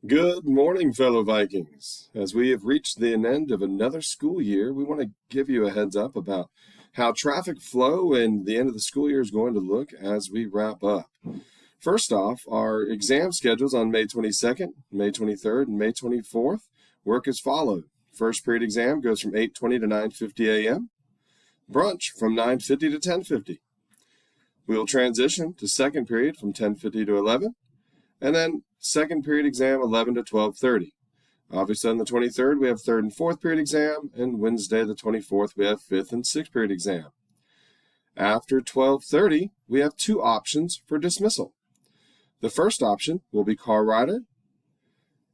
Good morning, fellow Vikings. As we have reached the end of another school year, we want to give you a heads up about how traffic flow and the end of the school year is going to look as we wrap up. First off, our exam schedules on May 22nd, May 23rd, and May 24th work as follows. First period exam goes from 8:20 to 9:50 a.m. Brunch from 9:50 to 10:50. We will transition to second period from 10:50 to 11. And then second period exam 11 to 12:30. Obviously on the 23rd we have third and fourth period exam, and Wednesday the 24th we have fifth and sixth period exam. After 12:30 we have two options for dismissal. The first option will be car rider,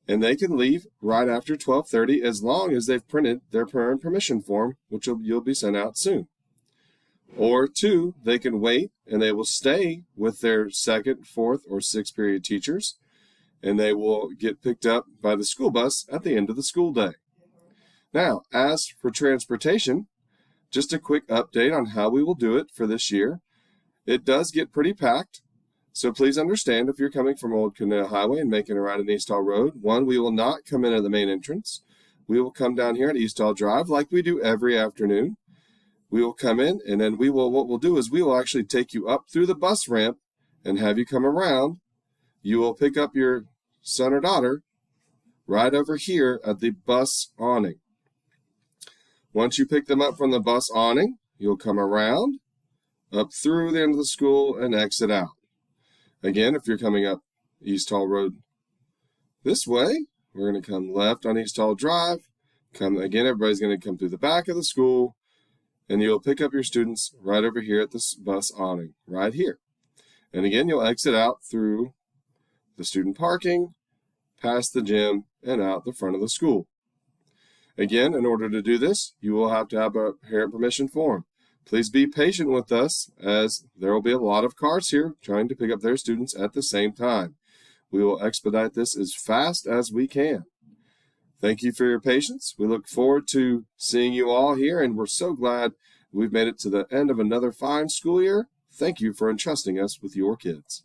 and they can leave right after 12:30 as long as they've printed their parent permission form, which you'll be sent out soon. Or two, they can wait and they will stay with their second, fourth, or sixth period teachers, and they will get picked up by the school bus at the end of the school day. Now, as for transportation, just a quick update on how we will do it for this year. It does get pretty packed, so please understand if you're coming from Old Canal Highway and making a ride on East Hall Road. One, we will not come in at the main entrance. We will come down here at East Hall Drive like we do every afternoon. We will come in, and then what we'll do is we will actually take you up through the bus ramp and have you come around. You will pick up your son or daughter right over here at the bus awning. Once you pick them up from the bus awning, you'll come around, up through the end of the school, and exit out. Again, if you're coming up East Hall Road this way, we're going to come left on East Hall Drive. Everybody's going to come through the back of the school, and you'll pick up your students right over here at this bus awning, right here. And again, you'll exit out through the student parking, past the gym, and out the front of the school. Again, in order to do this, you will have to have a parent permission form. Please be patient with us, as there will be a lot of cars here trying to pick up their students at the same time. We will expedite this as fast as we can. Thank you for your patience. We look forward to seeing you all here, and we're so glad we've made it to the end of another fine school year. Thank you for entrusting us with your kids.